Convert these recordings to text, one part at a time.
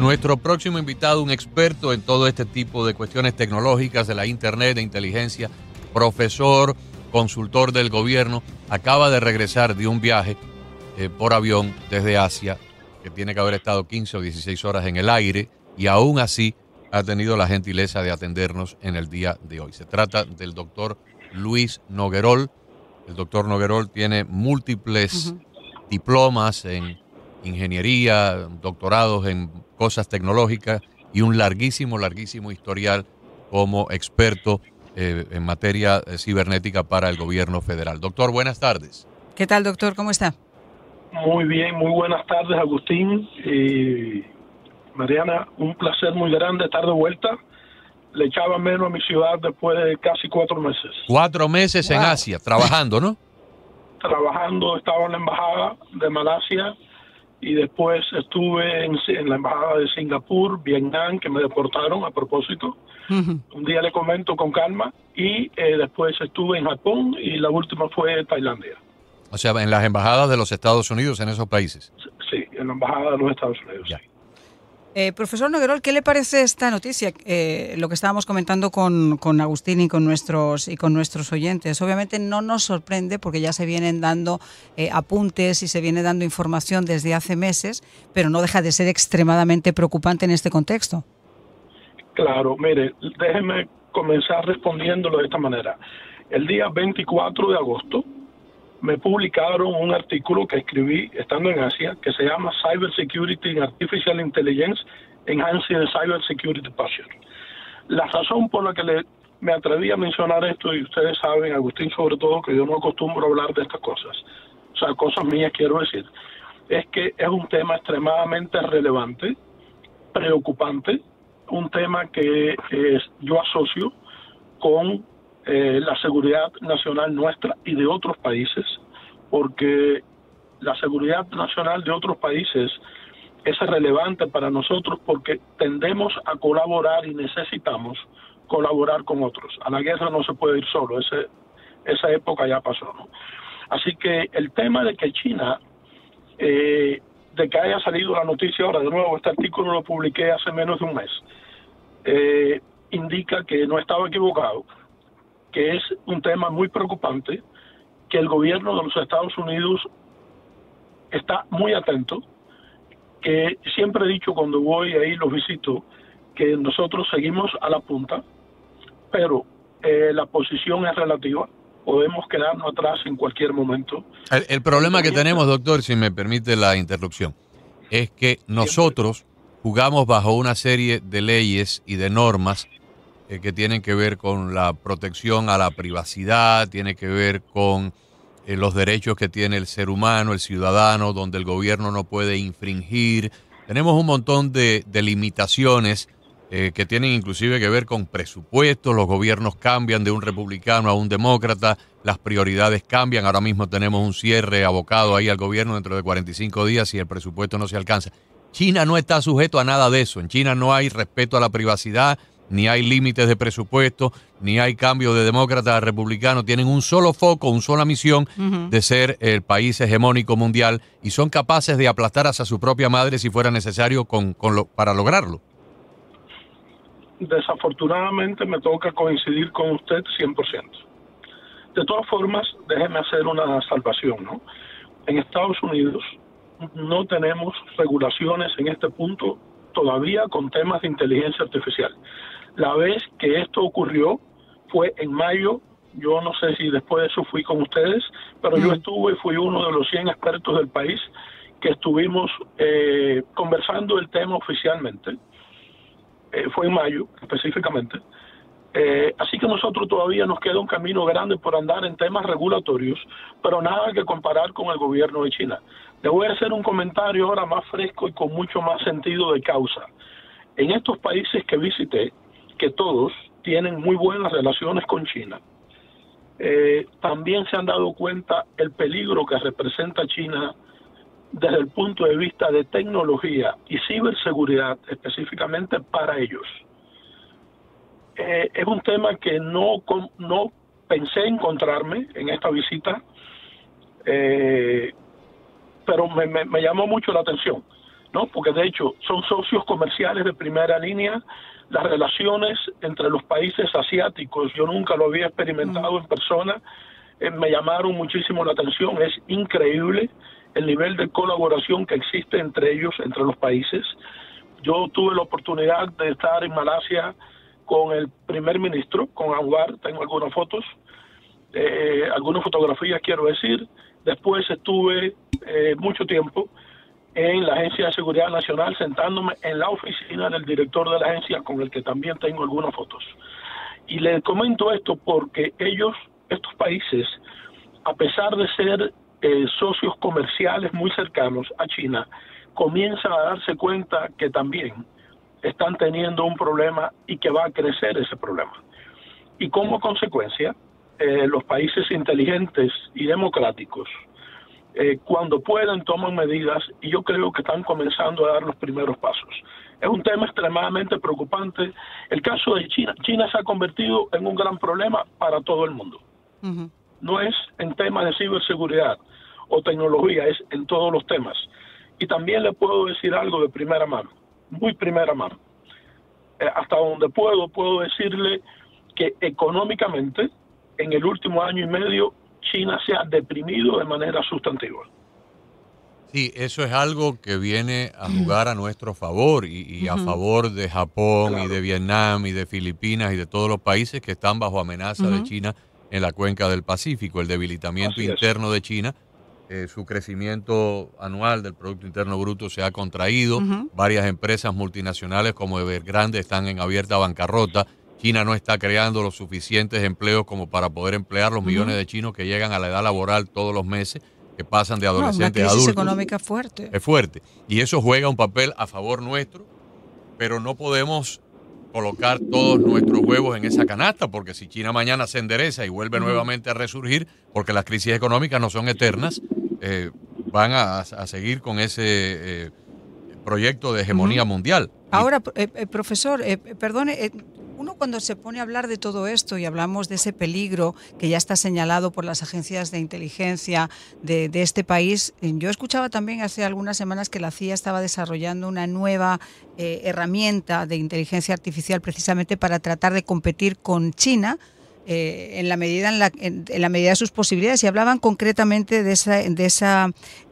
Nuestro próximo invitado, un experto en todo este tipo de cuestiones tecnológicas, de la internet, de inteligencia, profesor, consultor del gobierno, acaba de regresar de un viaje por avión desde Asia, que tiene que haber estado 15 o 16 horas en el aire, y aún así ha tenido la gentileza de atendernos en el día de hoy. Se trata del doctor Luis Noguerol. El doctor Noguerol tiene múltiples diplomas en ingeniería, doctorados en cosas tecnológicas y un larguísimo historial como experto en materia cibernética para el gobierno federal. Doctor, buenas tardes. ¿Qué tal, doctor? ¿Cómo está? Muy bien, muy buenas tardes, Agustín y Mariana. Un placer muy grande estar de vuelta. Le echaba menos a mi ciudad después de casi 4 meses. 4 meses en Asia, trabajando, ¿no? Trabajando, estaba en la embajada de Malasia y después estuve en la embajada de Singapur, Vietnam, que me deportaron a propósito. Un día le comento con calma y después estuve en Japón y la última fue Tailandia. O sea, en las embajadas de los Estados Unidos en esos países. Sí, en la embajada de los Estados Unidos. Ya. Profesor Noguerol, ¿qué le parece esta noticia? Lo que estábamos comentando con Agustín y con nuestros oyentes. Obviamente no nos sorprende porque ya se vienen dando apuntes y se viene dando información desde hace meses, pero no deja de ser extremadamente preocupante en este contexto. Claro, mire, déjeme comenzar respondiéndolo de esta manera. El día 24 de agosto me publicaron un artículo que escribí estando en Asia que se llama Cybersecurity and Artificial Intelligence Enhancing the Cybersecurity Posture. La razón por la que me atreví a mencionar esto, y ustedes saben, Agustín, sobre todo, que yo no acostumbro a hablar de estas cosas, o sea, cosas mías quiero decir, es que es un tema extremadamente relevante, preocupante, un tema que yo asocio con la seguridad nacional nuestra y de otros países, porque la seguridad nacional de otros países es relevante para nosotros porque tendemos a colaborar y necesitamos colaborar con otros. A la guerra no se puede ir solo, esa época ya pasó, ¿no? Así que el tema de que China, de que haya salido la noticia ahora, de nuevo, este artículo lo publiqué hace menos de un mes, indica que no estaba equivocado, que es un tema muy preocupante, que el gobierno de los Estados Unidos está muy atento, que siempre he dicho cuando voy ahí los visito, que nosotros seguimos a la punta, pero la posición es relativa, podemos quedarnos atrás en cualquier momento. El problema que tenemos, doctor, si me permite la interrupción, es que nosotros jugamos bajo una serie de leyes y de normas que tienen que ver con la protección a la privacidad, tiene que ver con los derechos que tiene el ser humano, el ciudadano, donde el gobierno no puede infringir. Tenemos un montón de limitaciones que tienen inclusive que ver con presupuestos. Los gobiernos cambian de un republicano a un demócrata, las prioridades cambian. Ahora mismo tenemos un cierre abocado ahí al gobierno dentro de 45 días y el presupuesto no se alcanza. China no está sujeto a nada de eso. En China no hay respeto a la privacidad, ni hay límites de presupuesto, ni hay cambio de demócrata a republicano. Tienen un solo foco, una sola misión de ser el país hegemónico mundial y son capaces de aplastar hacia su propia madre si fuera necesario para lograrlo. Desafortunadamente me toca coincidir con usted 100%. De todas formas, déjeme hacer una salvación, ¿no? En Estados Unidos no tenemos regulaciones en este punto todavía con temas de inteligencia artificial. La vez que esto ocurrió fue en mayo. Yo no sé si después de eso fui con ustedes, pero yo fui uno de los 100 expertos del país que estuvimos conversando el tema oficialmente. Fue en mayo específicamente. Así que nosotros todavía nos queda un camino grande por andar en temas regulatorios, pero nada que comparar con el gobierno de China. Le voy a hacer un comentario ahora más fresco y con mucho más sentido de causa. En estos países que visité, que todos tienen muy buenas relaciones con China, también se han dado cuenta el peligro que representa China desde el punto de vista de tecnología y ciberseguridad específicamente para ellos. Es un tema que no pensé encontrarme en esta visita, pero me llamó mucho la atención. ¿no? Porque de hecho son socios comerciales de primera línea. Las relaciones entre los países asiáticos, yo nunca lo había experimentado en persona, me llamaron muchísimo la atención. Es increíble el nivel de colaboración que existe entre ellos, entre los países. Yo tuve la oportunidad de estar en Malasia con el primer ministro, con Anwar. Tengo algunas fotos, algunas fotografías quiero decir. Después estuve mucho tiempo en la Agencia de Seguridad Nacional, sentándome en la oficina del director de la agencia, con el que también tengo algunas fotos. Y le comento esto porque ellos, estos países, a pesar de ser socios comerciales muy cercanos a China, comienzan a darse cuenta que también están teniendo un problema y que va a crecer ese problema. Y como consecuencia, los países inteligentes y democráticos, cuando pueden, toman medidas, y yo creo que están comenzando a dar los primeros pasos. Es un tema extremadamente preocupante. El caso de China. China se ha convertido en un gran problema para todo el mundo. Uh-huh. No es en temas de ciberseguridad o tecnología, es en todos los temas. Y también le puedo decir algo de primera mano, muy primera mano. Hasta donde puedo decirle que económicamente, en el último año y medio, China se ha deprimido de manera sustantiva. Sí, eso es algo que viene a jugar a nuestro favor y a favor de Japón, claro, y de Vietnam y de Filipinas y de todos los países que están bajo amenaza de China en la cuenca del Pacífico. El debilitamiento interno de China, su crecimiento anual del Producto Interno Bruto se ha contraído. Varias empresas multinacionales como Evergrande están en abierta bancarrota. China no está creando los suficientes empleos como para poder emplear los millones de chinos que llegan a la edad laboral todos los meses, que pasan de adolescentes a adultos. Una crisis económica fuerte. Es fuerte. Y eso juega un papel a favor nuestro, pero no podemos colocar todos nuestros huevos en esa canasta, porque si China mañana se endereza y vuelve nuevamente a resurgir, porque las crisis económicas no son eternas, van a seguir con ese proyecto de hegemonía mundial. Ahora, profesor, perdone, uno cuando se pone a hablar de todo esto y hablamos de ese peligro que ya está señalado por las agencias de inteligencia de este país, yo escuchaba también hace algunas semanas que la CIA estaba desarrollando una nueva herramienta de inteligencia artificial precisamente para tratar de competir con China en la medida de sus posibilidades, y hablaban concretamente de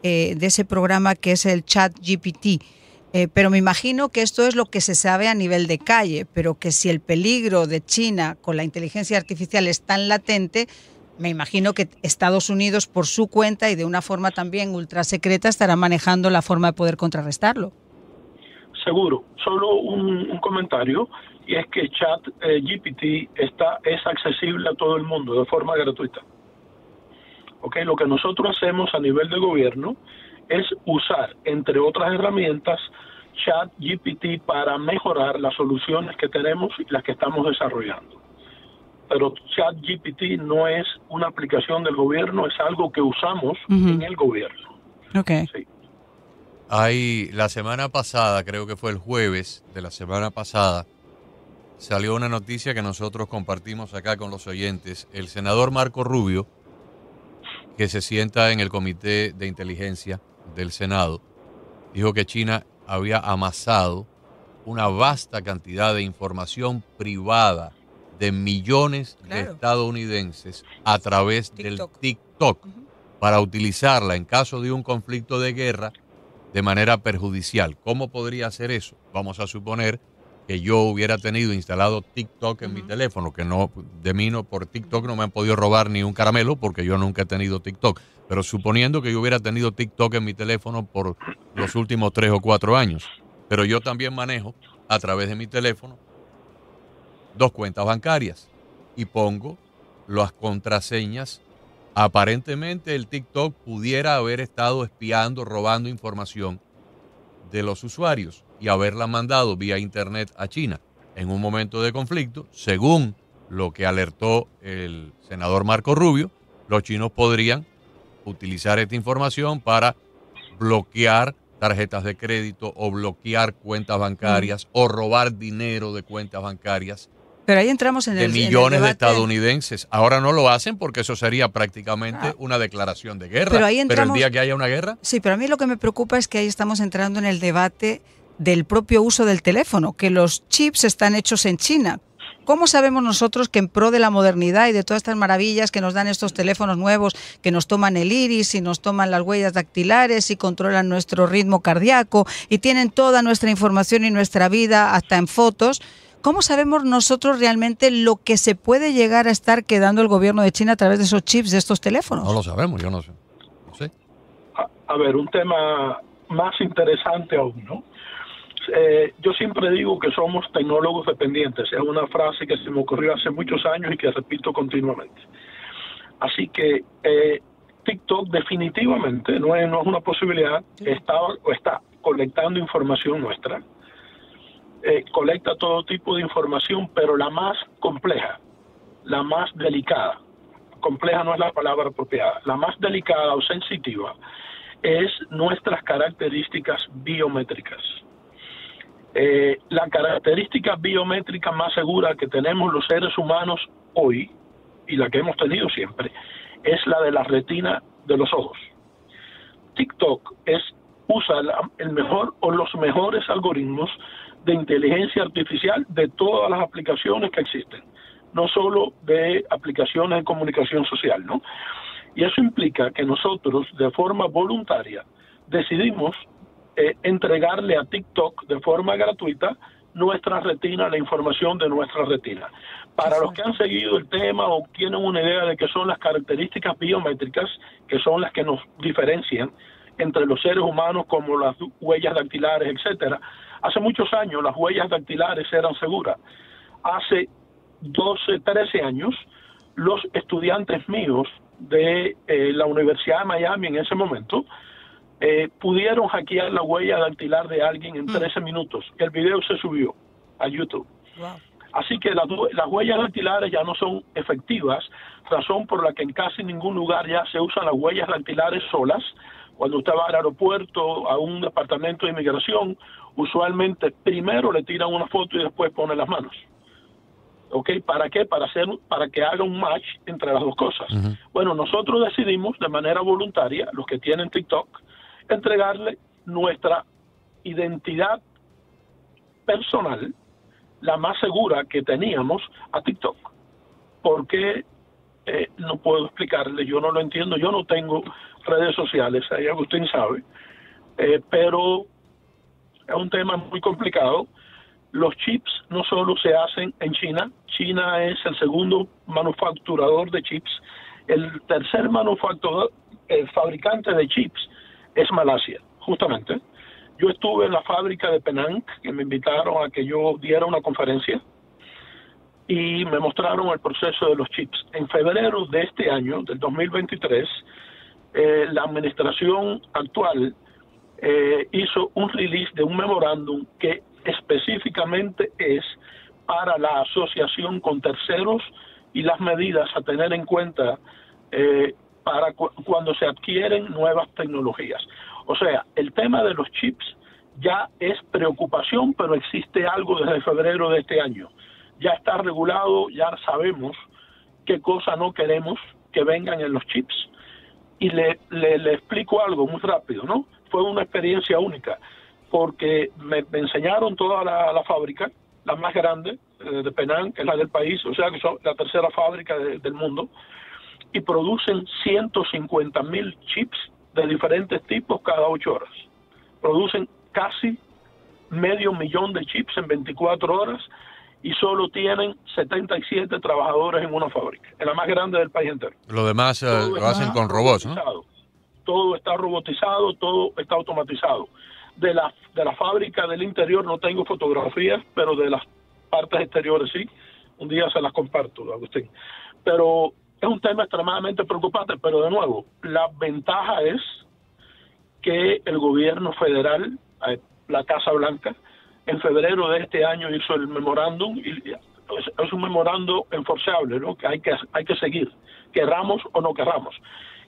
ese programa que es el ChatGPT. Pero me imagino que esto es lo que se sabe a nivel de calle, pero que si el peligro de China con la inteligencia artificial es tan latente, me imagino que Estados Unidos por su cuenta y de una forma también ultra secreta estará manejando la forma de poder contrarrestarlo. Seguro. Solo un comentario, y es que ChatGPT es accesible a todo el mundo de forma gratuita. Okay, lo que nosotros hacemos a nivel de gobierno es usar, entre otras herramientas, ChatGPT para mejorar las soluciones que tenemos y las que estamos desarrollando. Pero ChatGPT no es una aplicación del gobierno, es algo que usamos en el gobierno. Okay. Sí. La semana pasada, creo que fue el jueves de la semana pasada, salió una noticia que nosotros compartimos acá con los oyentes. El senador Marco Rubio, que se sienta en el Comité de Inteligencia del Senado, dijo que China había amasado una vasta cantidad de información privada de millones de estadounidenses a través del TikTok para utilizarla en caso de un conflicto de guerra de manera perjudicial. ¿Cómo podría hacer eso? Vamos a suponer que yo hubiera tenido instalado TikTok en mi teléfono, que no, de mí no, por TikTok no me han podido robar ni un caramelo porque yo nunca he tenido TikTok. Pero suponiendo que yo hubiera tenido TikTok en mi teléfono por los últimos 3 o 4 años, pero yo también manejo a través de mi teléfono 2 cuentas bancarias y pongo las contraseñas. Aparentemente el TikTok pudiera haber estado espiando, robando información de los usuarios y haberla mandado vía internet a China en un momento de conflicto. Según lo que alertó el senador Marco Rubio, los chinos podrían utilizar esta información para bloquear tarjetas de crédito o bloquear cuentas bancarias o robar dinero de cuentas bancarias Pero ahí entramos en de el millones de debate. estadounidenses. Ahora no lo hacen porque eso sería prácticamente una declaración de guerra. Pero ahí entramos, el día que haya una guerra... Sí, pero a mí lo que me preocupa es que ahí estamos entrando en el debate del propio uso del teléfono, que los chips están hechos en China. ¿Cómo sabemos nosotros que en pro de la modernidad y de todas estas maravillas que nos dan estos teléfonos nuevos, que nos toman el iris y nos toman las huellas dactilares y controlan nuestro ritmo cardíaco y tienen toda nuestra información y nuestra vida hasta en fotos? ¿Cómo sabemos nosotros realmente lo que se puede llegar a estar quedando el gobierno de China a través de esos chips de estos teléfonos? No lo sabemos, yo no sé. No sé. A ver, un tema más interesante aún, ¿no? Yo siempre digo que somos tecnólogos dependientes. Es una frase que se me ocurrió hace muchos años y que repito continuamente. Así que TikTok definitivamente no es una posibilidad. Está colectando información nuestra. Colecta todo tipo de información, pero la más compleja, la más delicada, compleja no es la palabra apropiada, la más delicada o sensitiva es nuestras características biométricas. La característica biométrica más segura que tenemos los seres humanos hoy, y la que hemos tenido siempre, es la de la retina de los ojos. TikTok usa el mejor o los mejores algoritmos de inteligencia artificial de todas las aplicaciones que existen, no solo de aplicaciones de comunicación social, ¿no? Y eso implica que nosotros, de forma voluntaria, decidimos entregarle a TikTok de forma gratuita nuestra retina, la información de nuestra retina. Para los que han seguido el tema o tienen una idea de qué son las características biométricas, que son las que nos diferencian entre los seres humanos, como las huellas dactilares, etcétera. Hace muchos años las huellas dactilares eran seguras. Hace 12, 13 años, los estudiantes míos de la Universidad de Miami en ese momento pudieron hackear la huella dactilar de alguien en 13 minutos. El video se subió a YouTube. Wow. Así que las huellas dactilares ya no son efectivas, razón por la que en casi ningún lugar ya se usan las huellas dactilares solas. Cuando usted va al aeropuerto, a un departamento de inmigración, usualmente primero le tiran una foto y después pone las manos. ¿Ok? ¿Para qué? Para que haga un match entre las dos cosas. Uh-huh. Bueno, nosotros decidimos de manera voluntaria, los que tienen TikTok, entregarle nuestra identidad personal, la más segura que teníamos, a TikTok. ¿Por qué? No puedo explicarle, yo no lo entiendo, yo no tengo redes sociales, ahí Agustín sabe, pero es un tema muy complicado. Los chips no solo se hacen en China, China es el segundo manufacturador de chips, el tercer fabricante de chips es Malasia, justamente. Yo estuve en la fábrica de Penang, que me invitaron a que yo diera una conferencia, y me mostraron el proceso de los chips. En febrero de este año, del 2023, la administración actual hizo un release de un memorándum que específicamente es para la asociación con terceros y las medidas a tener en cuenta para cuando se adquieren nuevas tecnologías. O sea, el tema de los chips ya es preocupación, pero existe algo desde febrero de este año. Ya está regulado, ya sabemos qué cosa no queremos que vengan en los chips. Y le explico algo muy rápido, ¿no? Fue una experiencia única, porque me enseñaron toda la fábrica, la más grande de Penang, que es la del país, o sea que son la tercera fábrica del mundo, y producen 150,000 chips de diferentes tipos cada 8 horas. Producen casi 500,000 de chips en 24 horas y solo tienen 77 trabajadores en una fábrica, en la más grande del país entero. Lo demás lo hacen con robots, ¿no? Todo está robotizado, todo está automatizado. De la fábrica del interior no tengo fotografías, pero de las partes exteriores sí. Un día se las comparto, Agustín. Pero es un tema extremadamente preocupante, pero de nuevo, la ventaja es que el gobierno federal, la Casa Blanca, en febrero de este año hizo el memorándum, y es un memorándum enforceable, ¿no? Que hay que seguir, querramos o no querramos.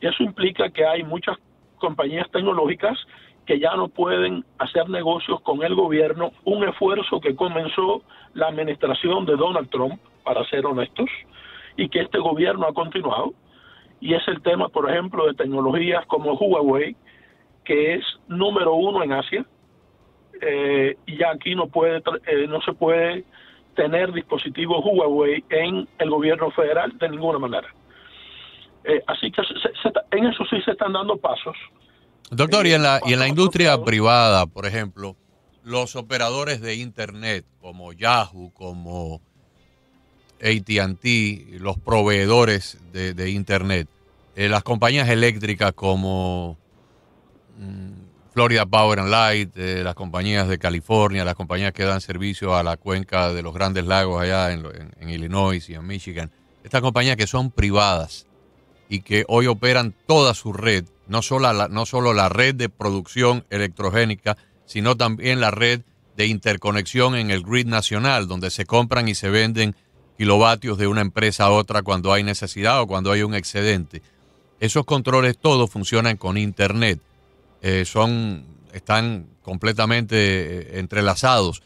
Y eso implica que hay muchas compañías tecnológicas que ya no pueden hacer negocios con el gobierno, un esfuerzo que comenzó la administración de Donald Trump para ser honestos, y que este gobierno ha continuado, y es el tema, por ejemplo, de tecnologías como Huawei, que es número 1 en Asia, y ya aquí no se puede tener dispositivos Huawei en el gobierno federal de ninguna manera. Así que en eso sí se están dando pasos. Doctor, y en la industria privada, por ejemplo, los operadores de Internet como Yahoo, como AT&T, los proveedores de Internet, las compañías eléctricas como Florida Power and Light, las compañías de California, las compañías que dan servicio a la cuenca de los Grandes Lagos allá en Illinois y en Michigan, estas compañías que son privadas y que hoy operan toda su red, no solo la red de producción electrogénica, sino también la red de interconexión en el grid nacional, donde se compran y se venden kilovatios de una empresa a otra cuando hay necesidad o cuando hay un excedente. Esos controles todos funcionan con Internet. Están completamente entrelazados.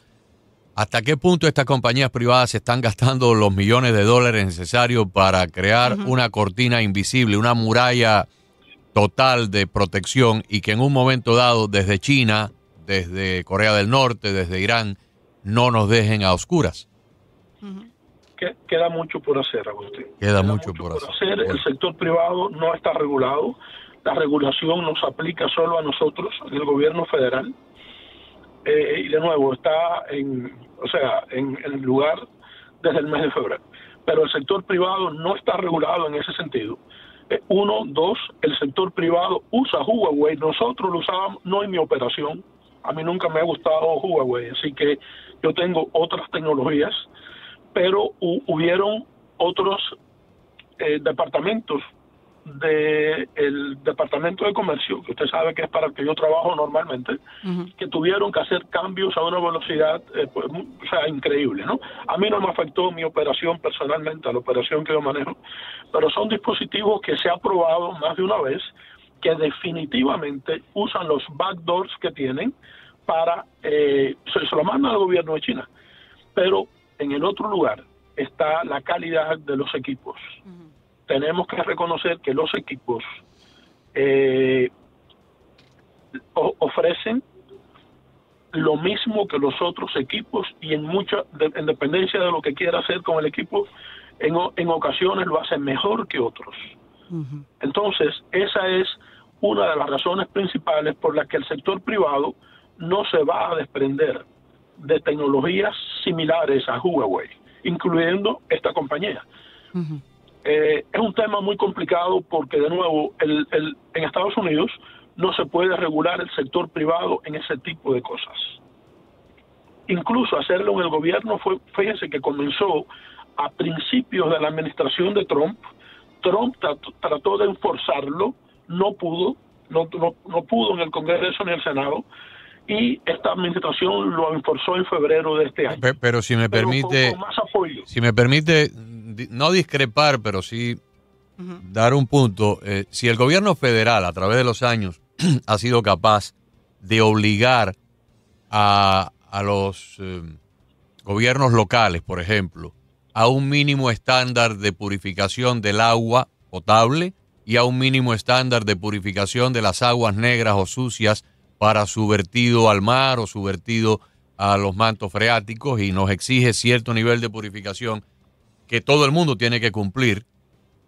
¿Hasta qué punto estas compañías privadas están gastando los millones de dólares necesarios para crear una cortina invisible, una muralla total de protección, y que en un momento dado desde China, desde Corea del Norte, desde Irán, no nos dejen a oscuras? Queda mucho por hacer, Agustín. Queda mucho por hacer. El sector privado no está regulado. La regulación nos aplica solo a nosotros, en el gobierno federal. Y de nuevo, está en el lugar desde el mes de febrero. Pero el sector privado no está regulado en ese sentido. Uno, dos, el sector privado usa Huawei. Nosotros lo usábamos, no en mi operación. A mí nunca me ha gustado Huawei, así que yo tengo otras tecnologías, pero hubieron otros departamentos del Departamento de Comercio, que usted sabe que es para el que yo trabajo normalmente, que tuvieron que hacer cambios a una velocidad increíble, ¿no? A mí no me afectó mi operación personalmente, a la operación que yo manejo, pero son dispositivos que se ha probado más de una vez que definitivamente usan los backdoors que tienen para, se lo mandan al gobierno de China, pero en el otro lugar está la calidad de los equipos. Tenemos que reconocer que los equipos ofrecen lo mismo que los otros equipos, y en dependencia de lo que quiera hacer con el equipo, en ocasiones lo hacen mejor que otros. Entonces, esa es una de las razones principales por las que el sector privado no se va a desprender de tecnologías similares a Huawei, incluyendo esta compañía. Es un tema muy complicado porque, de nuevo, en Estados Unidos no se puede regular el sector privado en ese tipo de cosas. Incluso hacerlo en el gobierno fíjense que comenzó a principios de la administración de Trump. Trump trató de enforzarlo, no pudo en el Congreso ni el Senado, y esta administración lo enforzó en febrero de este año. Pero si me permite, con más apoyo. Si me permite, no discrepar, pero sí dar un punto. Si el gobierno federal, a través de los años, ha sido capaz de obligar a los gobiernos locales, por ejemplo, a un mínimo estándar de purificación del agua potable y a un mínimo estándar de purificación de las aguas negras o sucias para su vertido al mar o su vertido a los mantos freáticos, y nos exige cierto nivel de purificación que todo el mundo tiene que cumplir.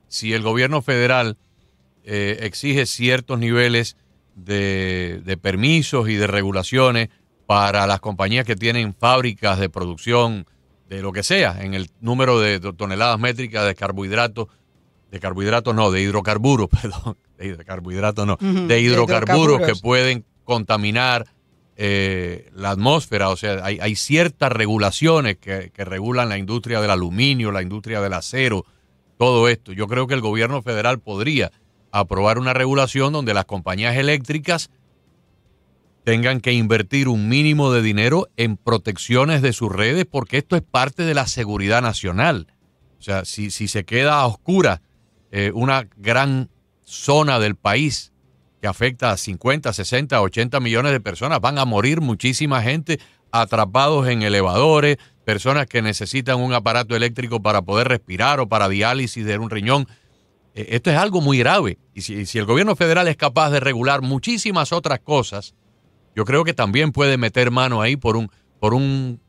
Si el gobierno federal exige ciertos niveles de permisos y de regulaciones para las compañías que tienen fábricas de producción de lo que sea, en el número de toneladas métricas de hidrocarburos que pueden contaminar la atmósfera. O sea, hay ciertas regulaciones que regulan la industria del aluminio, la industria del acero, todo esto. Yo creo que el gobierno federal podría aprobar una regulación donde las compañías eléctricas tengan que invertir un mínimo de dinero en protecciones de sus redes, porque esto es parte de la seguridad nacional. O sea, si se queda a oscuras una gran zona del país que afecta a 50, 60, 80 millones de personas, van a morir muchísima gente atrapados en elevadores, personas que necesitan un aparato eléctrico para poder respirar o para diálisis de un riñón. Esto es algo muy grave. Y si el gobierno federal es capaz de regular muchísimas otras cosas, yo creo que también puede meter mano ahí por un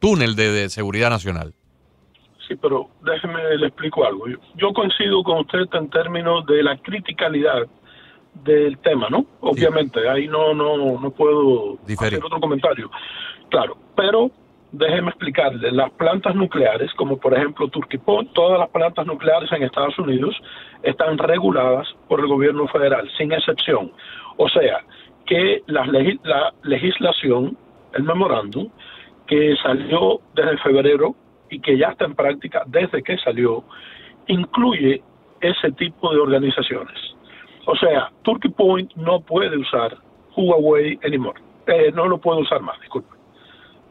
túnel de seguridad nacional. Sí, pero déjeme le explico algo. Yo coincido con usted en términos de la criticalidad del tema, ¿no? Obviamente, sí. Ahí no puedo hacer otro comentario. Claro, pero déjeme explicarle. Las plantas nucleares, como por ejemplo Turkey Point, todas las plantas nucleares en Estados Unidos están reguladas por el gobierno federal, sin excepción. O sea, que la legislación, el memorándum, que salió desde febrero y que ya está en práctica desde que salió, incluye ese tipo de organizaciones. O sea, Turkey Point no puede usar Huawei anymore. No lo puede usar más, disculpe.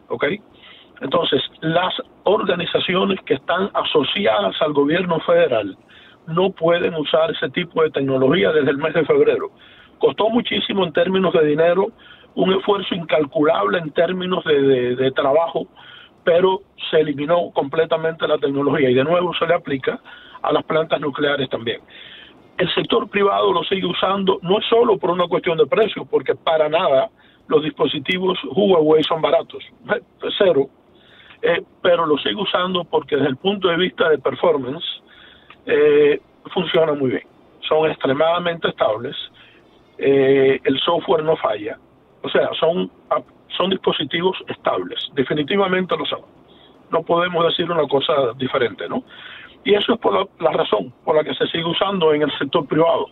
¿Ok? Entonces, las organizaciones que están asociadas al gobierno federal no pueden usar ese tipo de tecnología desde el mes de febrero. Costó muchísimo en términos de dinero, un esfuerzo incalculable en términos de trabajo, pero se eliminó completamente la tecnología y de nuevo se le aplica a las plantas nucleares también. El sector privado lo sigue usando, no es solo por una cuestión de precio, porque para nada los dispositivos Huawei son baratos, cero, pero lo sigue usando porque desde el punto de vista de performance funciona muy bien, son extremadamente estables, el software no falla, o sea, son dispositivos estables, definitivamente lo son. No podemos decir una cosa diferente, ¿no? Y eso es por la razón por la que se sigue usando en el sector privado.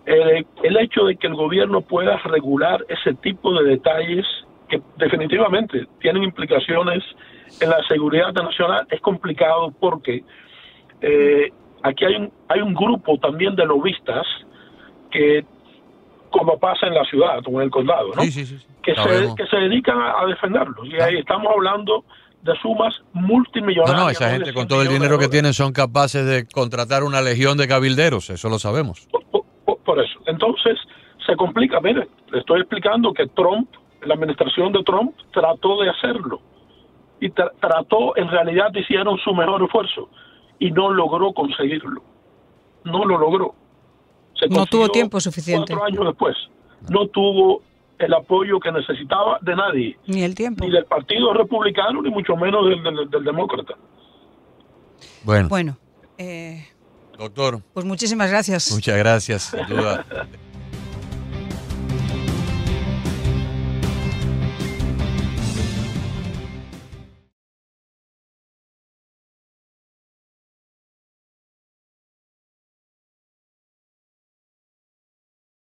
El hecho de que el gobierno pueda regular ese tipo de detalles que definitivamente tienen implicaciones en la seguridad nacional es complicado porque aquí hay un grupo también de lobistas que, como pasa en la ciudad o en el condado, ¿no? Sí. Que se dedican a defenderlos. Y ahí estamos hablando de sumas multimillonarias. No, esa gente con todo el dinero que tienen son capaces de contratar una legión de cabilderos, eso lo sabemos. Por eso. Entonces, se complica. Mire, le estoy explicando que Trump, la administración de Trump, trató de hacerlo. Y en realidad hicieron su mejor esfuerzo. Y no logró conseguirlo. No lo logró. No tuvo tiempo suficiente. 4 años después. No tuvo el apoyo que necesitaba de nadie. Ni el tiempo. Ni del Partido Republicano, ni mucho menos del Demócrata. Bueno. Bueno. Doctor. Pues muchísimas gracias. Muchas gracias. Sin duda.